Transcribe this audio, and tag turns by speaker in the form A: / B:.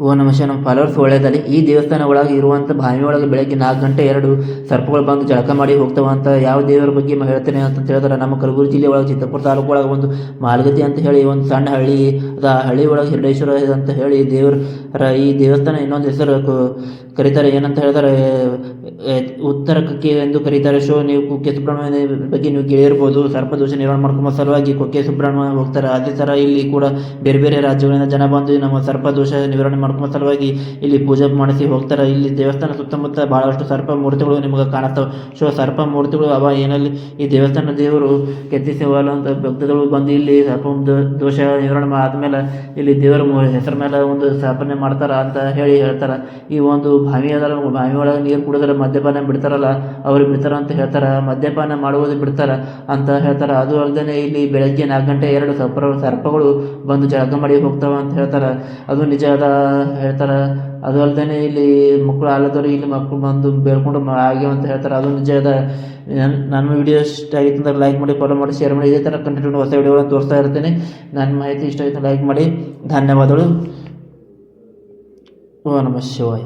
A: ಓ ನಮಃ ನಮ್ಮ ಫಾಲೋವರ್ಸ್ ಒಳ್ಳೆಯದಲ್ಲಿ ಈ ದೇವಸ್ಥಾನ ಒಳಗೆ ಇರುವಂಥ ಬಾವಿ ಒಳಗೆ ಬೆಳಗ್ಗೆ 4 ಗಂಟೆ 2 ಸರ್ಪಗಳು ಬಂದು ಜಳಕ ಮಾಡಿ ಹೋಗ್ತಾವ ಅಂತ ಯಾವ ದೇವರ ಬಗ್ಗೆ ಹೇಳ್ತೇನೆ ಅಂತ ಹೇಳಿದ್ರೆ ನಮ್ಮ ಕಲಬುರಗಿ ಜಿಲ್ಲೆ ಒಳಗೆ ಚಿತ್ತಾಪುರ ತಾಲೂಕು ಒಳಗೆ ಒಂದು ಮಾಲ್ಗತಿ ಅಂತ ಹೇಳಿ ಒಂದು ಸಣ್ಣ ಹಳ್ಳಿ ಅದು ಆ ಹಳ್ಳಿ ಒಳಗೆ ಹಿರಡೇಶ್ವರ ಅಂತ ಹೇಳಿ ದೇವರ ಈ ದೇವಸ್ಥಾನ ಇನ್ನೊಂದು ಹೆಸರು ಕರೀತಾರೆ ಏನಂತ ಹೇಳಿದ್ರೆ ಉತ್ತರ ಕುಕ್ಕೆ ಎಂದು ಕರೀತಾರೆ. ನೀವು ಕುಕ್ಕೆ ಸುಬ್ರಹ್ಮಣ್ಯ ಬಗ್ಗೆ ನೀವು ಕೇಳಿರ್ಬೋದು. ಸರ್ಪದೋಷ ನಿವಾರಣೆ ಮಾಡ್ಕೊಂಬ ಸಲುವಾಗಿ ಕುಕ್ಕೆ ಸುಬ್ರಹ್ಮಣ್ಯ ಹೋಗ್ತಾರೆ. ಅದೇ ಥರ ಇಲ್ಲಿ ಕೂಡ ಬೇರೆ ಬೇರೆ ರಾಜ್ಯಗಳಿಂದ ಜನ ಬಂದು ನಮ್ಮ ಸರ್ಪದೋಷ ನಿವಾರಣೆ ಮಾಡ್ಕೊಂಬ ಸಲುವಾಗಿ ಇಲ್ಲಿ ಪೂಜೆ ಮಾಡಿಸಿ ಹೋಗ್ತಾರೆ. ಇಲ್ಲಿ ದೇವಸ್ಥಾನ ಸುತ್ತಮುತ್ತ ಭಾಳಷ್ಟು ಸರ್ಪ ಮೂರ್ತಿಗಳು ನಿಮಗೆ ಕಾಣಿಸ್ತವೆ. ಸರ್ಪ ಮೂರ್ತಿಗಳು ಅವ ಏನಲ್ಲಿ ಈ ದೇವಸ್ಥಾನ ದೇವರು ಕೆತ್ತಿಸಿವಲ್ಲ ಅಂತ ಭಕ್ತಗಳು ಬಂದು ಇಲ್ಲಿ ಸರ್ಪ ದೋಷ ನಿವಾರಣೆ ಆದಮೇಲೆ ಇಲ್ಲಿ ದೇವರ ಹೆಸರ ಮೇಲೆ ಒಂದು ಸ್ಥಾಪನೆ ಮಾಡ್ತಾರೆ ಅಂತ ಹೇಳ್ತಾರೆ. ಈ ಒಂದು ಬಾವಿ ಅದರ ಬಾವಿ ಒಳಗೆ ನೀರು ಕುಡಿದ್ರೆ ಮದ್ಯಪಾನ ಬಿಡ್ತಾರಲ್ಲ ಅವ್ರಿಗೆ ಬಿಡ್ತಾರ ಅಂತ ಹೇಳ್ತಾರೆ. ಮದ್ಯಪಾನ ಮಾಡುವುದು ಬಿಡ್ತಾರೆ ಅಂತ ಹೇಳ್ತಾರೆ. ಅದು ಅಲ್ಲದೆ ಇಲ್ಲಿ ಬೆಳಗ್ಗೆ 4 ಗಂಟೆ 2 ಸರ್ಪಗಳು ಬಂದು ಜಳಕ ಮಾಡಿ ಹೋಗ್ತಾವ ಅಂತ ಹೇಳ್ತಾರೆ. ಅದು ನಿಜ ಅದ ಹೇಳ್ತಾರೆ. ಅದು ಅಲ್ಲದೆ ಇಲ್ಲಿ ಮಕ್ಕಳು ಆಲದವರು ಇಲ್ಲಿ ಮಕ್ಕಳು ಬಂದು ಬೇಡ್ಕೊಂಡು ಆಗ್ಯಾವ ಅಂತ ಹೇಳ್ತಾರೆ. ಅದು ನಿಜ ಅದ. ನನ್ನ ವಿಡಿಯೋ ಇಷ್ಟ ಆಗಿತ್ತು ಅಂದ್ರೆ ಲೈಕ್ ಮಾಡಿ, ಫಾಲೋ ಮಾಡಿ, ಶೇರ್ ಮಾಡಿ. ಇದೇ ಥರ ಕಂಟಿನ್ಯೂ ಹೊಸ ವಿಡಿಯೋಗಳನ್ನು ತೋರಿಸ್ತಾ ಇರ್ತೀನಿ. ನನ್ನ ಮಾಹಿತಿ ಇಷ್ಟ ಆಯಿತು ಲೈಕ್ ಮಾಡಿ. ಧನ್ಯವಾದಗಳು. ಓ ನಮಃ ಶಿವಾಯ.